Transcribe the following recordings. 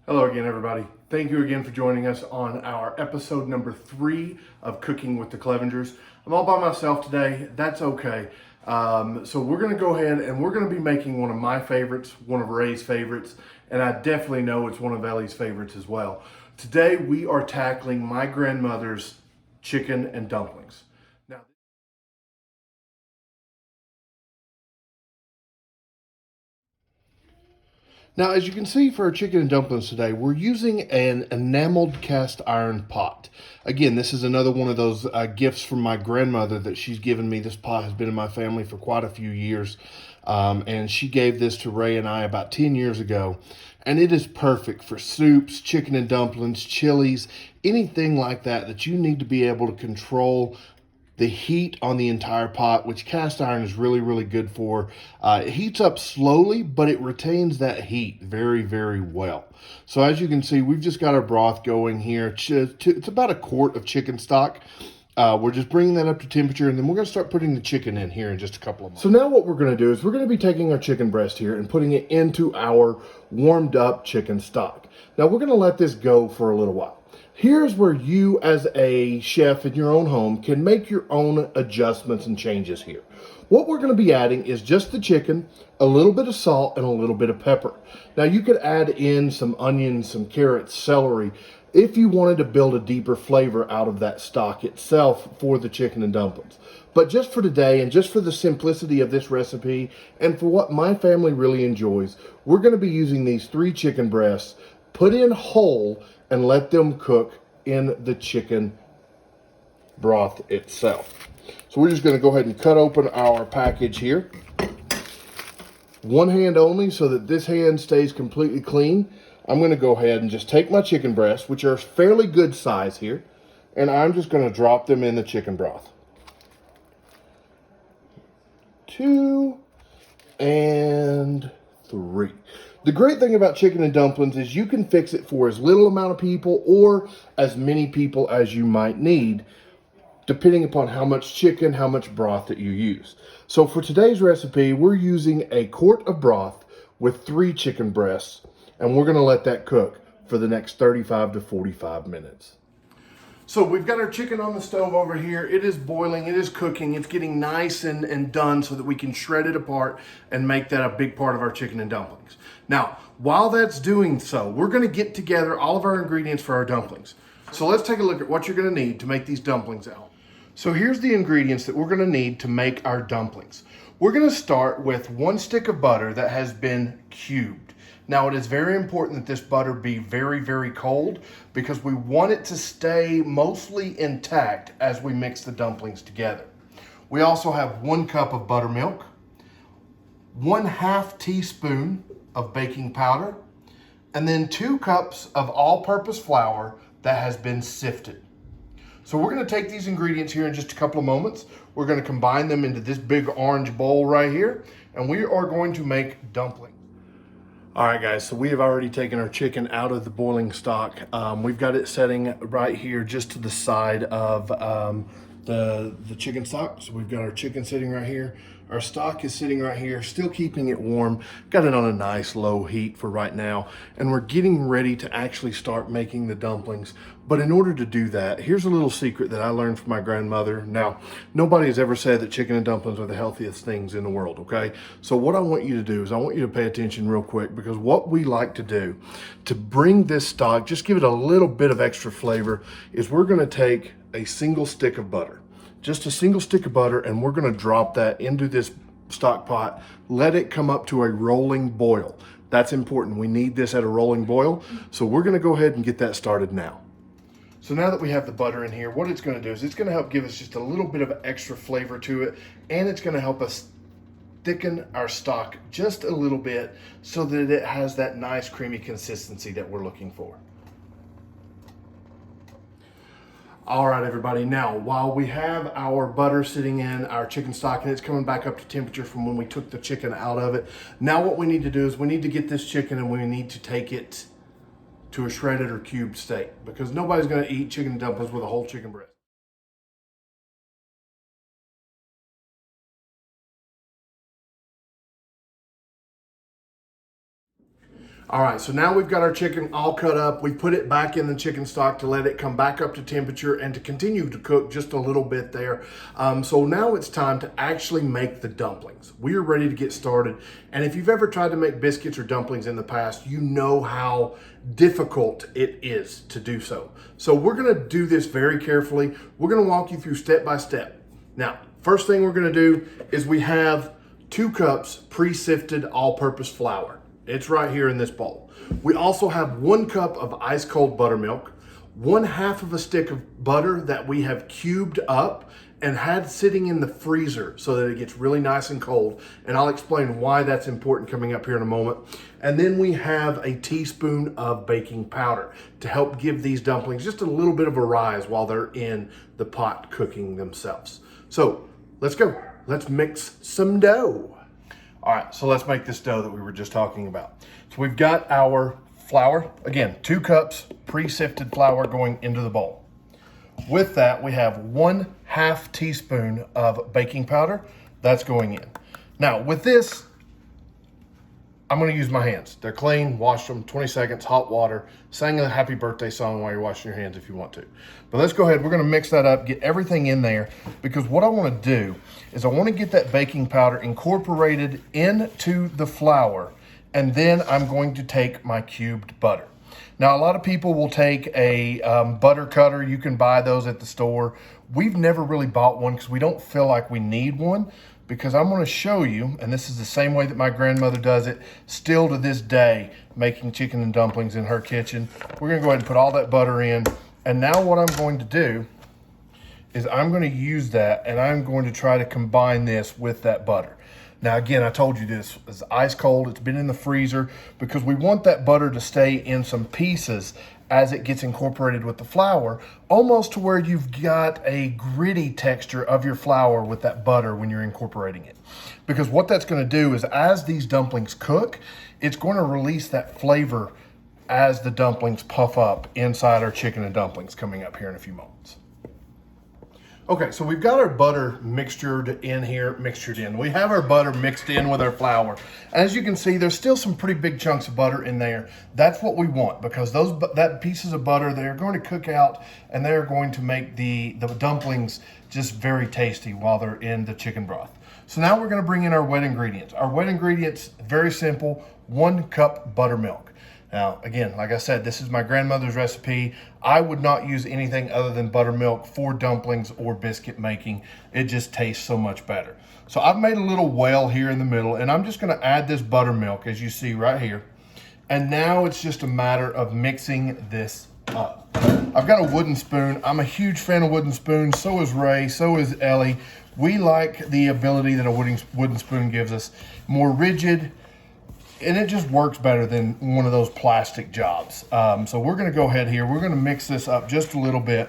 Hello again, everybody. Thank you again for joining us on our episode number 3 of Cooking with the Clevengers. I'm all by myself today. That's okay. So we're going to go ahead and we're going to be making one of my favorites, one of Ray's favorites, and I definitely know it's one of Ellie's favorites as well. Today we are tackling my grandmother's chicken and dumplings. Now, as you can see for our chicken and dumplings today, we're using an enameled cast iron pot. Again, this is another one of those gifts from my grandmother that she's given me. This pot has been in my family for quite a few years. And she gave this to Ray and I about 10 years ago. And it is perfect for soups, chicken and dumplings, chilies, anything like that that you need to be able to control the heat on the entire pot, which cast iron is really, really good for. It heats up slowly, but it retains that heat very, very well. So as you can see, we've just got our broth going here. It's about a quart of chicken stock. We're just bringing that up to temperature, and then we're going to start putting the chicken in here in just a couple of minutes. So now what we're going to do is we're going to be taking our chicken breast here and putting it into our warmed up chicken stock. Now we're going to let this go for a little while. Here's where you as a chef in your own home can make your own adjustments and changes here. What we're going to be adding is just the chicken, a little bit of salt, and a little bit of pepper. Now you could add in some onions, some carrots, celery, if you wanted to build a deeper flavor out of that stock itself for the chicken and dumplings. But just for today and just for the simplicity of this recipe and for what my family really enjoys, we're going to be using these 3 chicken breasts put in whole and let them cook in the chicken broth itself. So we're just going to go ahead and cut open our package here. One hand only so that this hand stays completely clean. I'm going to go ahead and just take my chicken breasts, which are fairly good size here, and I'm just going to drop them in the chicken broth. 2 and 3. The great thing about chicken and dumplings is you can fix it for as little amount of people or as many people as you might need, depending upon how much chicken, how much broth that you use. So for today's recipe, we're using a quart of broth with 3 chicken breasts, and we're going to let that cook for the next 35 to 45 minutes. So we've got our chicken on the stove over here. It is boiling, it is cooking, it's getting nice and done so that we can shred it apart and make that a big part of our chicken and dumplings. Now, while that's doing so, we're gonna get together all of our ingredients for our dumplings. So let's take a look at what you're gonna need to make these dumplings out. So here's the ingredients that we're gonna need to make our dumplings. We're gonna start with 1 stick of butter that has been cubed. Now, it is very important that this butter be very, very cold because we want it to stay mostly intact as we mix the dumplings together. We also have 1 cup of buttermilk, 1/2 teaspoon of baking powder, and then 2 cups of all-purpose flour that has been sifted. So we're going to take these ingredients here in just a couple of moments. We're going to combine them into this big orange bowl right here, and we are going to make dumplings. All right, guys, so we have already taken our chicken out of the boiling stock. We've got it setting right here just to the side of the chicken stock. So we've got our chicken sitting right here. Our stock is sitting right here, still keeping it warm. Got it on a nice low heat for right now. And we're getting ready to actually start making the dumplings. But in order to do that, here's a little secret that I learned from my grandmother. Now, nobody has ever said that chicken and dumplings are the healthiest things in the world, okay? So what I want you to do is I want you to pay attention real quick, because what we like to do to bring this stock, just give it a little bit of extra flavor, is we're gonna take a single stick of butter. Just a single stick of butter, and we're gonna drop that into this stock pot, let it come up to a rolling boil. That's important. We need this at a rolling boil. So we're gonna go ahead and get that started now. So now that we have the butter in here, what it's gonna do is it's gonna help give us just a little bit of extra flavor to it, and it's gonna help us thicken our stock just a little bit so that it has that nice creamy consistency that we're looking for. All right, everybody. Now, while we have our butter sitting in our chicken stock and it's coming back up to temperature from when we took the chicken out of it, now what we need to do is we need to get this chicken and we need to take it to a shredded or cubed state, because nobody's going to eat chicken and dumplings with a whole chicken breast. All right, so now we've got our chicken all cut up. We put it back in the chicken stock to let it come back up to temperature and to continue to cook just a little bit there. So now it's time to actually make the dumplings. We are ready to get started. And if you've ever tried to make biscuits or dumplings in the past, you know how difficult it is to do so. So we're gonna do this very carefully. We're gonna walk you through step by step. Now, first thing we're gonna do is we have 2 cups pre-sifted all-purpose flour. It's right here in this bowl. We also have 1 cup of ice cold buttermilk, 1/2 of a stick of butter that we have cubed up and had sitting in the freezer so that it gets really nice and cold. And I'll explain why that's important coming up here in a moment. And then we have a teaspoon of baking powder to help give these dumplings just a little bit of a rise while they're in the pot cooking themselves. So let's go. Let's mix some dough. All right, so let's make this dough that we were just talking about. So we've got our flour, again, 2 cups pre-sifted flour going into the bowl. With that, we have 1/2 teaspoon of baking powder that's going in. Now with this, I'm gonna use my hands. They're clean, wash them, 20 seconds, hot water, sing a happy birthday song while you're washing your hands if you want to. But let's go ahead, we're gonna mix that up, get everything in there, because what I wanna do is I wanna get that baking powder incorporated into the flour, and then I'm going to take my cubed butter. Now, a lot of people will take a butter cutter. You can buy those at the store. We've never really bought one because we don't feel like we need one, because I'm going to show you, and this is the same way that my grandmother does it, still to this day, making chicken and dumplings in her kitchen. We're going to go ahead and put all that butter in, and now what I'm going to do is I'm going to use that, and I'm going to try to combine this with that butter. Now, again, I told you this is ice cold. It's been in the freezer because we want that butter to stay in some pieces as it gets incorporated with the flour, almost to where you've got a gritty texture of your flour with that butter when you're incorporating it. Because what that's going to do is as these dumplings cook, it's going to release that flavor as the dumplings puff up inside our chicken and dumplings coming up here in a few moments. Okay, so we've got our butter mixtured in. We have our butter mixed in with our flour. As you can see, there's still some pretty big chunks of butter in there. That's what we want, because that pieces of butter, they're going to cook out and they're going to make the dumplings just very tasty while they're in the chicken broth. So now we're gonna bring in our wet ingredients. Our wet ingredients, very simple, 1 cup buttermilk. Now, again, like I said, this is my grandmother's recipe. I would not use anything other than buttermilk for dumplings or biscuit making. It just tastes so much better. So I've made a little well here in the middle, and I'm just gonna add this buttermilk, as you see right here. And now it's just a matter of mixing this up. I've got a wooden spoon. I'm a huge fan of wooden spoons. So is Ray, so is Ellie. We like the ability that a wooden spoon gives us. More rigid, and it just works better than one of those plastic jobs. So we're gonna go ahead here. We're gonna mix this up just a little bit,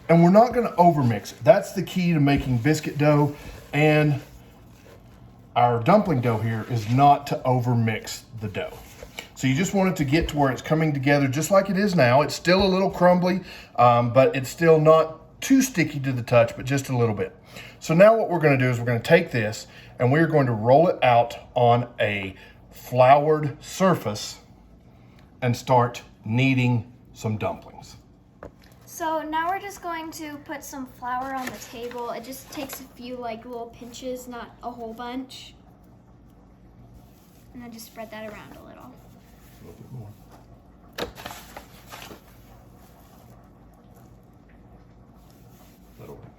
and we're not gonna overmix it. That's the key to making biscuit dough, and our dumpling dough here is not to overmix the dough. So you just want it to get to where it's coming together just like it is now. It's still a little crumbly, but it's still not too sticky to the touch, but just a little bit. So now what we're gonna do is we're gonna take this and we're going to roll it out on a floured surface and start kneading some dumplings. So now we're just going to put some flour on the table. It just takes a few little pinches, not a whole bunch. And then just spread that around a little. A little bit more. Little bit.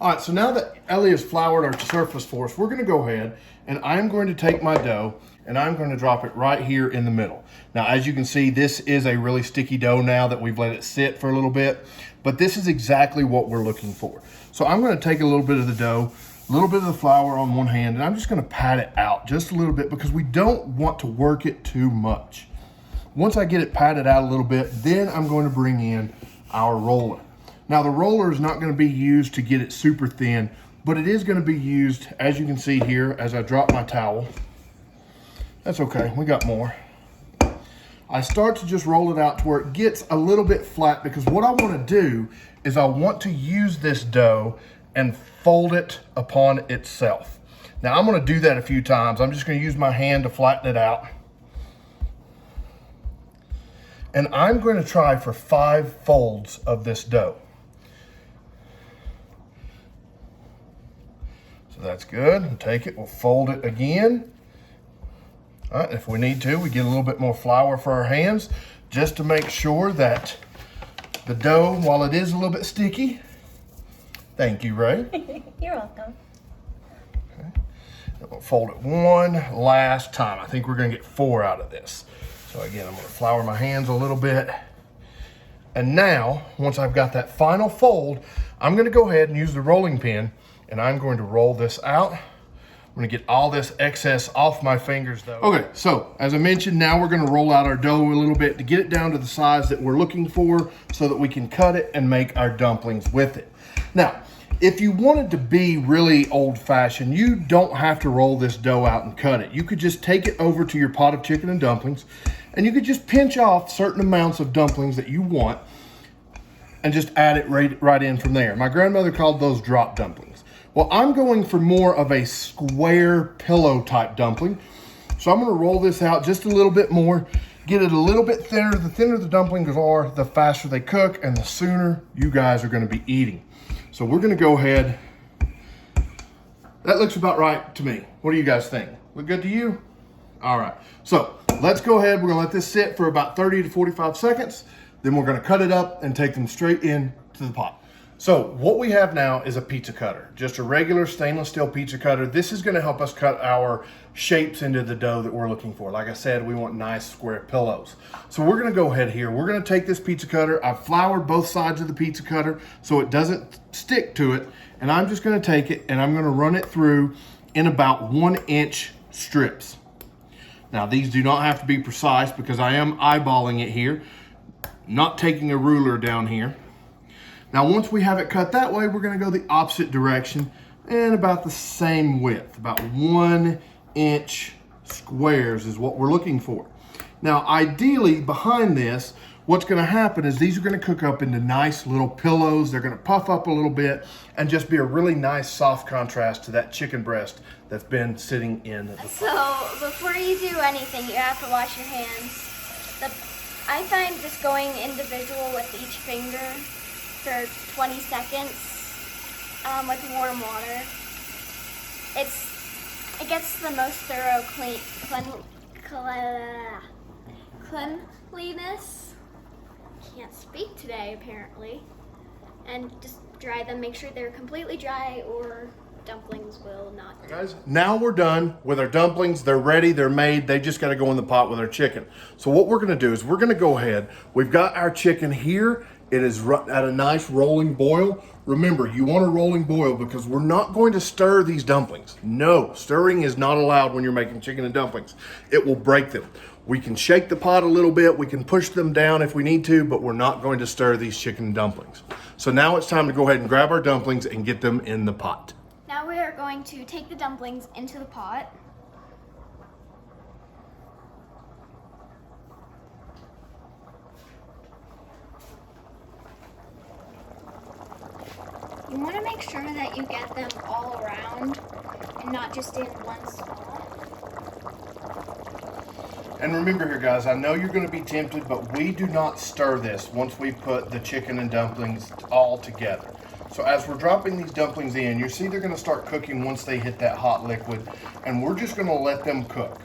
All right, so now that Ellie has floured our surface for us, we're gonna go ahead and I'm going to take my dough and I'm going to drop it right here in the middle. Now, as you can see, this is a really sticky dough now that we've let it sit for a little bit, but this is exactly what we're looking for. So I'm gonna take a little bit of the dough, a little bit of the flour on one hand, and I'm just gonna pat it out just a little bit because we don't want to work it too much. Once I get it patted out a little bit, then I'm going to bring in our roller. Now, the roller is not going to be used to get it super thin, but it is going to be used, as you can see here, as I drop my towel. That's okay, we got more. I start to just roll it out to where it gets a little bit flat, because what I want to do is I want to use this dough and fold it upon itself. Now, I'm going to do that a few times. I'm just going to use my hand to flatten it out. And I'm going to try for 5 folds of this dough. So that's good. We'll take it, we'll fold it again. All right, if we need to, we get a little bit more flour for our hands just to make sure that the dough, while it is a little bit sticky, thank you, Ray. You're welcome. Okay. We'll fold it one last time. I think we're gonna get 4 out of this. So again, I'm gonna flour my hands a little bit. And now, once I've got that final fold, I'm gonna go ahead and use the rolling pin and I'm going to roll this out. I'm gonna get all this excess off my fingers though. Okay, so as I mentioned, now we're gonna roll out our dough a little bit to get it down to the size that we're looking for so that we can cut it and make our dumplings with it. Now, if you wanted to be really old-fashioned, you don't have to roll this dough out and cut it. You could just take it over to your pot of chicken and dumplings and you could just pinch off certain amounts of dumplings that you want and just add it right in from there. My grandmother called those drop dumplings. Well, I'm going for more of a square pillow type dumpling. So I'm gonna roll this out just a little bit more, get it a little bit thinner. The thinner the dumplings are, the faster they cook and the sooner you guys are gonna be eating. So we're gonna go ahead. That looks about right to me. What do you guys think? Look good to you? All right, so let's go ahead. We're gonna let this sit for about 30 to 45 seconds. Then we're gonna cut it up and take them straight in to the pot. So what we have now is a pizza cutter, just a regular stainless steel pizza cutter. This is gonna help us cut our shapes into the dough that we're looking for. Like I said, we want nice square pillows. So we're gonna go ahead here. We're gonna take this pizza cutter. I've floured both sides of the pizza cutter so it doesn't stick to it. And I'm just gonna take it and I'm gonna run it through in about 1-inch strips. Now these do not have to be precise because I am eyeballing it here, not taking a ruler down here. Now, once we have it cut that way, we're gonna go the opposite direction and about the same width, about 1-inch squares is what we're looking for. Now, ideally behind this, what's gonna happen is these are gonna cook up into nice little pillows. They're gonna puff up a little bit and just be a really nice soft contrast to that chicken breast that's been sitting in the pot. So before you do anything, you have to wash your hands. I find just going individual with each finger for 20 seconds with warm water. It gets the most thorough cleanliness. Can't speak today apparently. And just dry them, make sure they're completely dry or dumplings will not. Guys, now we're done with our dumplings. They're ready, they're made. They just gotta go in the pot with our chicken. So what we're gonna do is we're gonna go ahead. We've got our chicken here. It is at a nice rolling boil. Remember, you want a rolling boil because we're not going to stir these dumplings. No, stirring is not allowed when you're making chicken and dumplings. It will break them. We can shake the pot a little bit. We can push them down if we need to, but we're not going to stir these chicken and dumplings. So now it's time to go ahead and grab our dumplings and get them in the pot. Now we are going to take the dumplings into the pot. You want to make sure that you get them all around and not just in one spot. And remember here, guys, I know you're going to be tempted, but we do not stir this once we put the chicken and dumplings all together. So as we're dropping these dumplings in, you see they're going to start cooking once they hit that hot liquid, and we're just going to let them cook.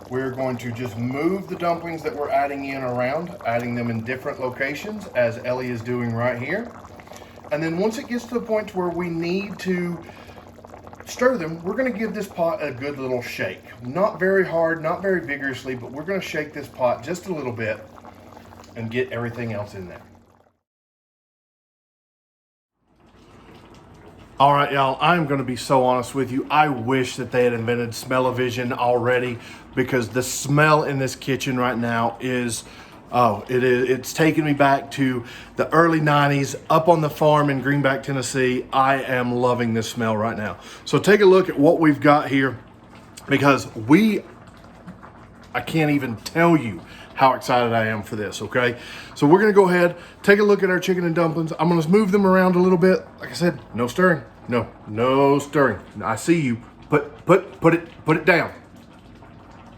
We're going to just move the dumplings that we're adding in around, adding them in different locations, as Ellie is doing right here. And then once it gets to the point where we need to stir them, we're gonna give this pot a good little shake. Not very hard, not very vigorously, but we're gonna shake this pot just a little bit and get everything else in there. All right, y'all, I'm gonna be so honest with you. I wish that they had invented smell-o-vision already because the smell in this kitchen right now is, it's taking me back to the early 90s up on the farm in Greenback, Tennessee. I am loving this smell right now. So take a look at what we've got here because I can't even tell you how excited I am for this, okay? So we're gonna go ahead, take a look at our chicken and dumplings. I'm gonna move them around a little bit. Like I said, no stirring. No stirring. I see you. Put it down.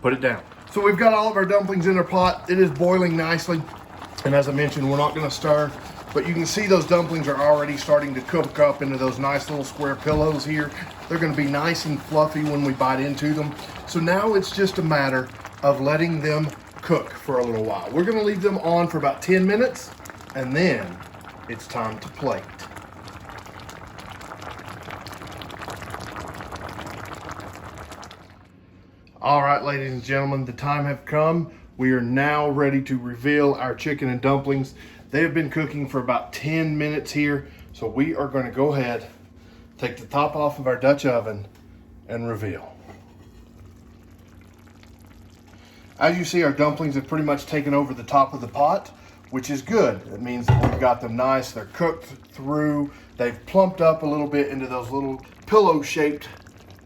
Put it down. So we've got all of our dumplings in our pot. It is boiling nicely. And as I mentioned, we're not gonna stir, but you can see those dumplings are already starting to cook up into those nice little square pillows here. They're gonna be nice and fluffy when we bite into them. So now it's just a matter of letting them cook for a little while. We're gonna leave them on for about 10 minutes, and then it's time to plate. All right, ladies and gentlemen, the time have come. We are now ready to reveal our chicken and dumplings. They have been cooking for about 10 minutes here, so we are going to go ahead, take the top off of our Dutch oven, and reveal. As you see, our dumplings have pretty much taken over the top of the pot, which is good. It means that we've got them nice, they're cooked through, they've plumped up a little bit into those little pillow-shaped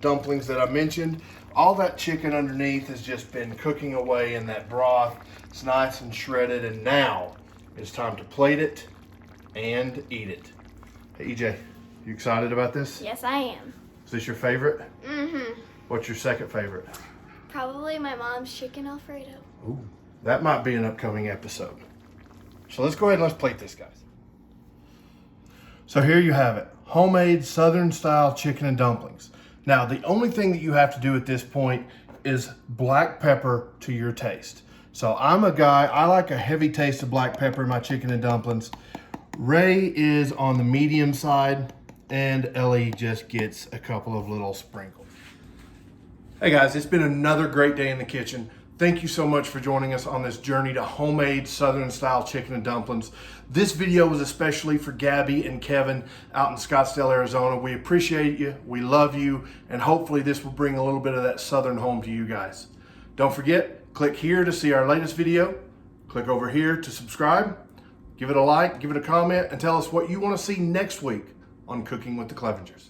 dumplings that I mentioned. All that chicken underneath has just been cooking away in that broth. It's nice and shredded, and now it's time to plate it and eat it. Hey, EJ, you excited about this? Yes, I am. Is this your favorite? Mm-hmm. What's your second favorite? Probably my mom's chicken Alfredo. Ooh, that might be an upcoming episode. So let's go ahead and let's plate this, guys. So here you have it, homemade Southern style chicken and dumplings. Now, the only thing that you have to do at this point is black pepper to your taste. So I'm a guy, I like a heavy taste of black pepper in my chicken and dumplings. Ray is on the medium side, and Ellie just gets a couple of little sprinkles. Hey guys, it's been another great day in the kitchen. Thank you so much for joining us on this journey to homemade Southern style chicken and dumplings. This video was especially for Gabby and Kevin out in Scottsdale, Arizona. We appreciate you, we love you, and hopefully this will bring a little bit of that Southern home to you guys. Don't forget, click here to see our latest video. Click over here to subscribe. Give it a like, give it a comment, and tell us what you want to see next week on Cooking with the Clevengers.